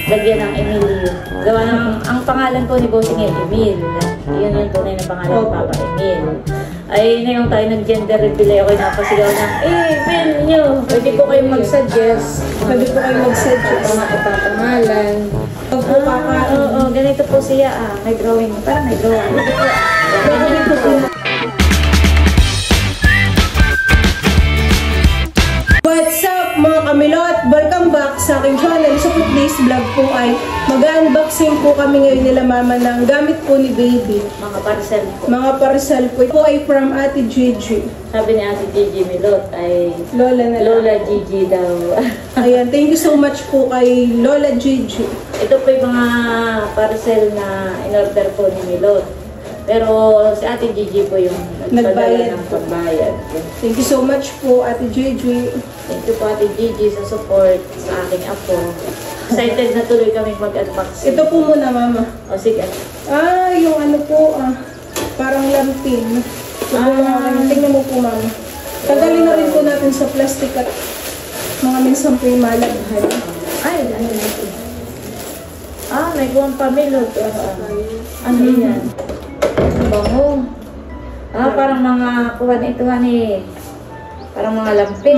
lagyan ng Emilio. Gawa ng, ang pangalan po ni Bossing ay Emil. Yun yung tunay na pangalan ni Papa Emil. Ay, na yung tayo nag-gender reveal, ako yung napasigaw ng, Emil nyo! Pwede po kayong mag-suggest. Pwede po kayong mag-suggest. Mga ipapangalan. Pag po Oo, ganito po siya. May drawing. Parang may drawing. ganito po. What's up mga kamilot? Welcome back sa aking channel. So for today's vlog po ay mag-unboxing po kami ngayon nila mama ng gamit po ni baby. Mga parcel po. Mga parcel po. Ito ay from Ate Gigi. Sabi ni Ate Gigi Milot ay Lola na lang. Lola Gigi daw. Ayan, thank you so much po kay Lola Gigi. Ito po yung mga parcel na in-order po ni Milot. Pero si Ate Gigi po yung nagpadala ng pagbayad. Thank you so much po Ate Gigi. Thank you po Ate Gigi sa support sa aking apo. Excited na tuloy kaming mag-unboxing. Ito po muna mama. O sige. Yung ano po, parang lampin. Tingnan mo po mama. Tagalin na rin po natin sa plastic at mga minsan po yung malaghan. Ay, ano ito? May buwang pamilot. Ano yan? Bango. Parang mga kuha na ito, honey. Parang mga lampin.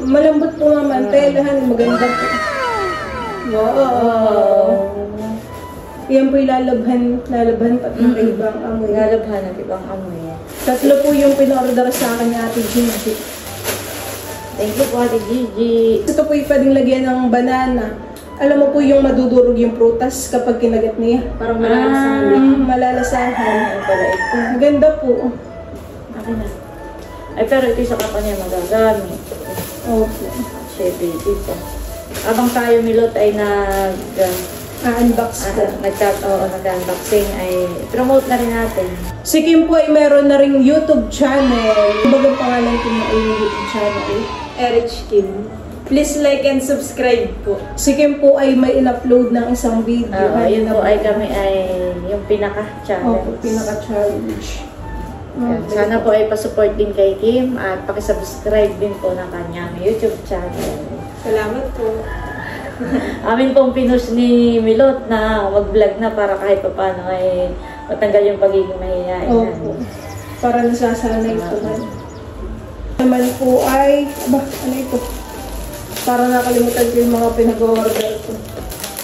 Malambot po mama. Telahan, maganda po. Wow. Yan po ilalabhan pat ng ibang amoy. Lalabhan at ibang amoy. Tatlo po yung pina-order sa akin ni Ate Gigi. Thank you po Ate Gigi. Ito po yung pwedeng lagyan ng banana. Alam mo po yung madudurog yung prutas kapag kinagat niya. Parang malalasahan. Malalasahan. Ano pala ito? Maganda po. Akin na. Ay, pero ito sa kapa niya magagamit. Opo. Siya, baby pa. Habang tayo, Milot, ay Unbox po. nag-unboxing, ay promote na rin natin. Si Kim po ay meron na ring YouTube channel. Bagang pangalan ko na yung YouTube channel. Erich Kim. Please like and subscribe po. Si Kim po ay may in-upload ng isang video. Yun po ay kami ay yung pinaka-challenge. Opo, pinaka-challenge. Sana po ay pasupport din kay Kim at pakisubscribe din po ng kanyang YouTube channel. Salamat po. Amin pong pinush ni Milot na mag-vlog na para kahit pa paano ay matanggal yung pagiging mahihain. Opo. Para nasasanay po na. Naman po ay, ano ito? Para nakalimutan ko yung mga pinag-order ko.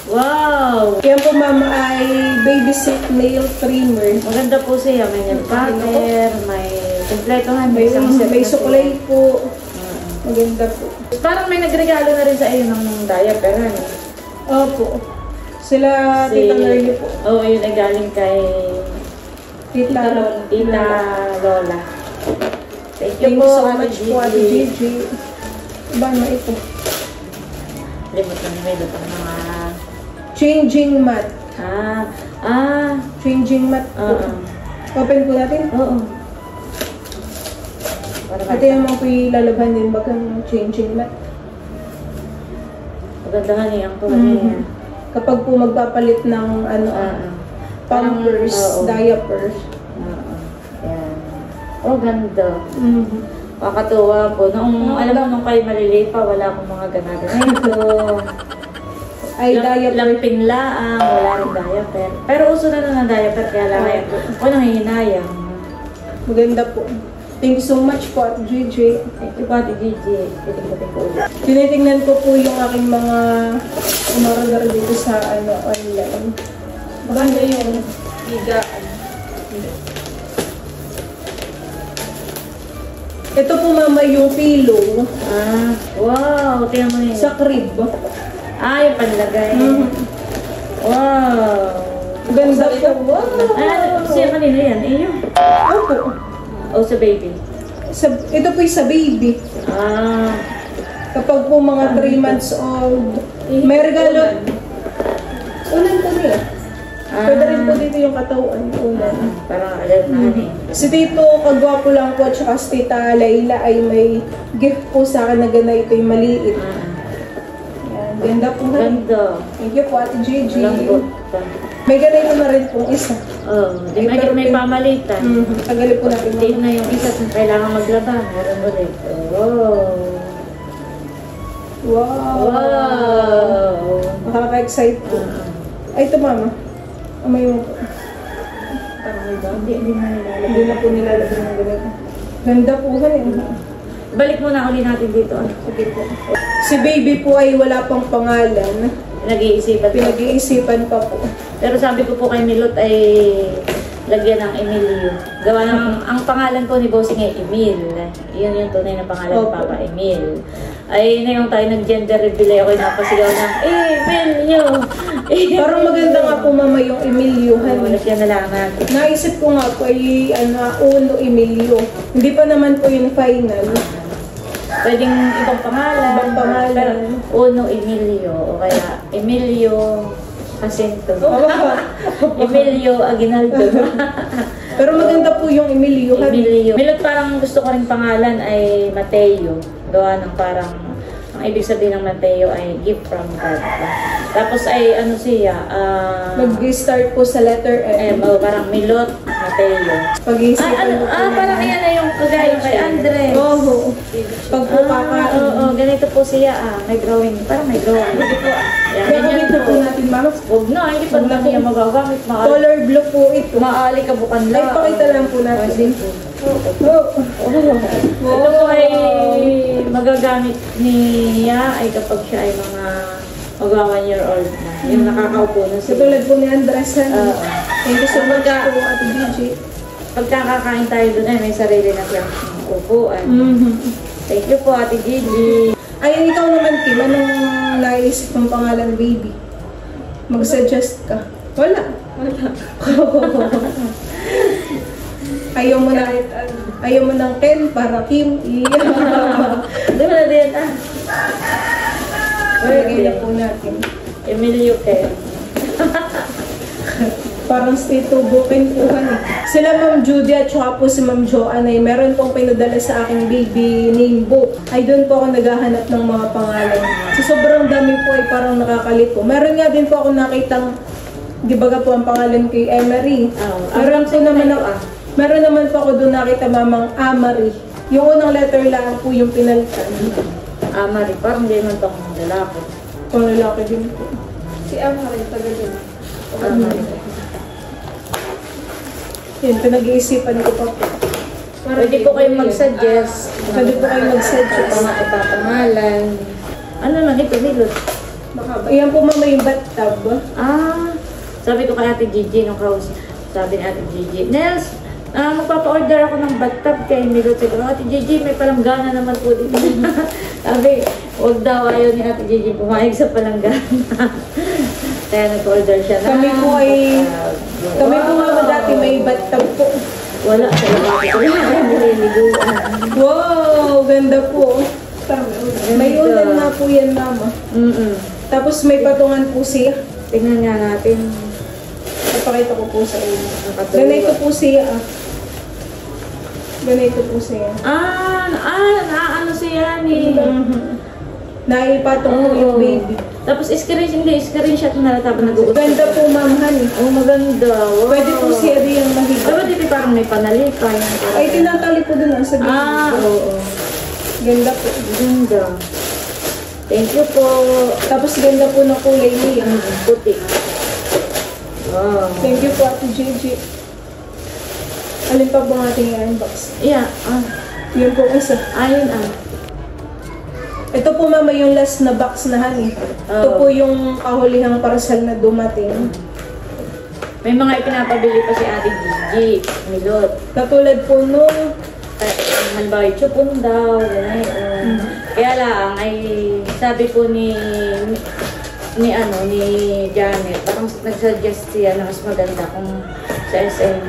Wow! Yan po mama ay baby silk nail trimmer. Maganda po siya. May nail cutter, may kompletohan, May sukulay po. Maganda po. Parang may nagregalo na rin sa iyo ng diaper, ano? Opo. Sila Tita Nerly po. Oo, yun ay galing kay Tita Lola. Thank Thank you you po, so much po Ate Gigi. Ba na ito? Limot na may lutang mga... Changing mat. Changing mat po. Open po natin. Oo. Ito yung mga po ilalabhan din bagang changing mat. Magandahan niya ang tuwan niya. Kapag po magpapalit ng pampers, diapers. Yan. Oh, ganda. Kakatuwa po. Alam mo, nung kayo maliliit pa, wala akong mga ganito. Ay, diaper. Lamping laang, wala rin diaper. Pero uso na ng diaper, kaya lang ako nanghihinayang. Maganda po. Thank you so much po, Ate Gigi. Thank you po, Ate Gigi. Titingnan ko ulit. Tinitingnan ko po yung aking mga umorder dito sa online. Maganda yung higaan. Ito po mama yung pillow. Wow! Tingnan mo yun. Sa crib. Yung panlagay. Wow! Ganda po. Wow! Siya kanina yan. Iyo. Opo. Sa baby. Ito po yung sa baby. Kapag po mga 3 months old, may regalo. Ulan po niya. Pwede rin po dito yung katawan. Ulan. Parang alam na Si Tito Kagwapo lang po at saka si Tita Layla ay may gift po sa akin na ganito yung maliit. Yan. Ganda po. Ganda. Thank you po Ate Gigi. Lambot. May ganito na rin pong isa. Di may pamalitan. Tagalin po natin. Hindi na yung isa kung kailangan maglaba. Meron ulit. Wow. Nakaka-excite po. Ay, ito mama. Amay mo po. Parang may ba? Hindi na nilalagay. Hindi na po nilalagay ng ganito. Ganda po ganun. Balik muna uli natin dito. Sige po. Si baby po ay wala pang pangalan. Nag-iisipan. Pinag-iisipan pa po. Pero sabi ko po kay Milot ay lagyan ng Emilio. Gawa ng, ang pangalan po ni Bossing ay Emil. Yun yung tunay na pangalan ni Papa Emil. Ay, na yung tayo nag-gender reveal, ako napasigaw ng Emilio! Parang maganda nga po mama yung Emilio. Lagyan na lang natin. Naisip ko nga po ay Uno Emilio. Hindi pa naman po yung final. Pwedeng ibang pangalan. Ibang pangalan. Pero Uno Emilio. O kaya Emilio Jacinto. Emilio Aguinaldo. Pero maganda po yung Emilio. Emilio. Milot parang gusto ko rin pangalan ay Mateo. Gawa ng parang, ang ibig sabihin ng Mateo ay gift from God. Tapos ay ano siya, Mag-start po sa letter M. parang Milot Mateo. Pag-iisipan Parang yan na yung kagaya kay Andres. Oo. Pag po kakain. Oo, ganito po siya. May drawing. Parang may drawing. Hindi po. Gagamit na po natin mama. Huwag na, hindi pa naman niya magagamit. Color blue po ito. Maali ka bukan Ay, lang. pakita lang po natin. Ito po ay magagamit niya ay kapag siya ay mga magwa 1 year old na. Yung nakakaupo na siya. Katulad po ni Andres. Thank you so much po, Ate Gigi. Pagkakakain tayo doon ay may sarili na siyang upuan. Thank you po, Ate Gigi. Ayun, ikaw naman, Kim. Anong naisip mong pangalan, baby? Mag-suggest ka. Wala. Ayaw mo ng Ken para Kim. Doon na din, Lagay na po natin. Emilio Ken. Parang stay to bukin po eh. Sila Ma'am Judy at saka po si Ma'am Joanne ay meron pong pinadala sa aking baby name book. Ay doon po ako naghahanap ng mga pangalan. So sobrang dami po ay parang nakakalito. Meron nga din po ako nakitang, di baga po ang pangalan kay Emery. Meron naman po ako doon nakita mamang Amari. Yung unang letter lang po yung pinalitan. Amari, parang hindi man itong lalaki. Pang lalaki din po. Si Amari, taga din. Amari. Yun, pinag-iisipan ko pa po. Pwede po kayo mag-suggest. Pwede po kayo mag-suggest. Ipapangalan. Ano lang ito, Milot? Ayan po mama yung bathtub. Sabi ko kay Ate Gigi nung kaus. Sabi ni Ate Gigi, Nels, magpapa-order ako ng bathtub kay Milot. Sabi ko, Ate Gigi, may palanggana naman po dito. Sabi, huwag daw ayaw ni Ate Gigi pumayag sa palanggana. Kaya nag-order siya na. Kami po nga dati may bathtub po. Wala, sa labas ko lang nililiguan. Wow, ganda po. May ulan na po yan, mama. Tapos may patungan po siya. Tingnan nga natin. Ipakita ko po sa inyo. Ganito po siya. Ganito po siya. Ano siya ni... Naipatong po yung baby. Tapos screenshot mo na lang tapos nag-uusap. Ganda po, ma'am, honey. Maganda. Wow. Pwede po siya rin yung mahiga. Pero dito parang may panalipay. Ay, tinatali po dun sa baby. Oo. Ganda po. Ganda. Thank you po. Tapos ganda po ng kulay niya. Puti. Wow. Thank you po, Ate Gigi. Alin pa bang ating i-unbox? Yeah. Yun po isa. Ayun Ito po mama yung last na box na honey. Ito po yung kahulihang parcel na dumating. May mga ipinapabili pa si Ate Gigi. Milot. Katulad po nung halimbawa yung chupon daw. Kaya lang ay sabi po ni Janet, parang nagsuggest siya na mas maganda kung sa SM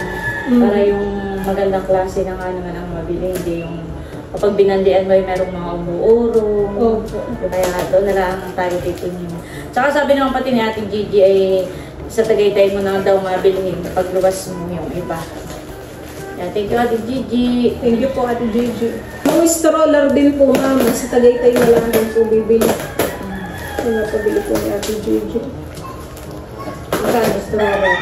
para yung magandang klase na nga naman ang mabili, hindi yung kapag binandian mo ay merong mga umuurong. Kaya doon na lang tayo titingin. Tsaka sabi naman pati ni Ate Gigi ay sa Tagaytay mo na daw mabilihin kapag luwas mo yung iba. Yeah, thank you Ate Gigi. Thank you po Ate Gigi. Yung stroller din po mama, sa Tagaytay na lang din po bibili. Yung napabili po ni Ate Gigi. Magkano stroller?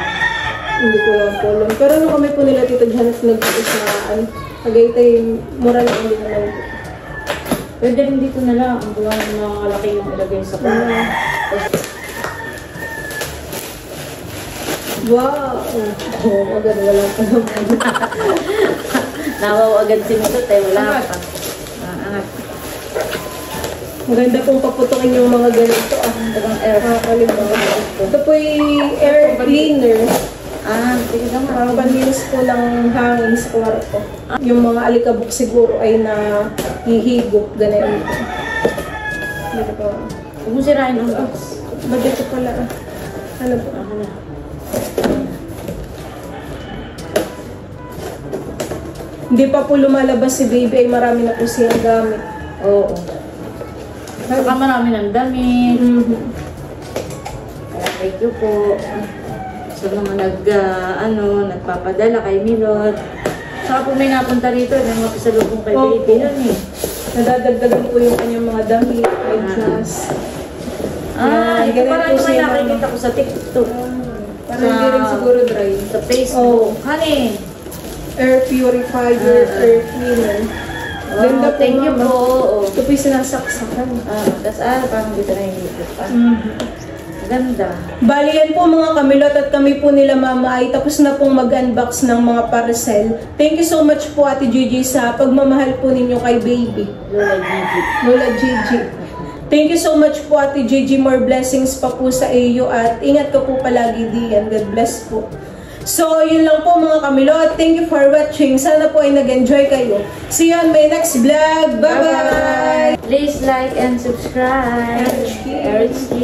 Hindi ko lang po alam. Pero nung kami po nila Tita Janet nag-ito sa Tagaytay, mura lang din naman po. Pwede rin dito na lang. Ang gawa ng mga laki yung ilagay sa kanya. Wow! Oh, agad wala pa naman. Nawaw agad si Mitot eh, wala pa. Angat. Maganda pong paputukin yung mga ganito. Talagang air. Nakakalimutan. Ito po yung air cleaner. Sige naman. Panlinis po ng hangin sa kwarto. Yung mga alikabok siguro ay nahihigop. Ganun. Dito po. Huwag mo sirain ang box. Ba't dito pala? Ano po? Hindi pa po lumalabas si baby ay marami na po siyang gamit. Oo. Saka marami ng damit. Kaya thank you po. So naman nagpapadala kay Milot. Saka po may napunta rito, may mapasalubong kay baby yun eh. Nadadagdagan po yung kanyang mga damit, eyeglass. Ito parang yung may nakikita ko sa TikTok. Parang hindi rin siguro dry. Sa Facebook. Honey. Air purifier, air cleaner. Ganda po, thank you po. Ito po yung sinasaksakan. Tapos parang dito na yung higit pa. Ganda. Bali yan po mga kamilot at kami po nila mama ay tapos na pong mag-unbox ng mga parcel. Thank you so much po Ate Gigi sa pagmamahal po ninyo kay baby. Lola Gigi. Thank you so much po Ate Gigi. More blessings pa po sa iyo at ingat ka po palagi diyan. God bless po. So, yun lang po mga kamilot. Thank you for watching. Sana po ay nag-enjoy kayo. See you on my next vlog. Bye-bye! Please like and subscribe. RHG.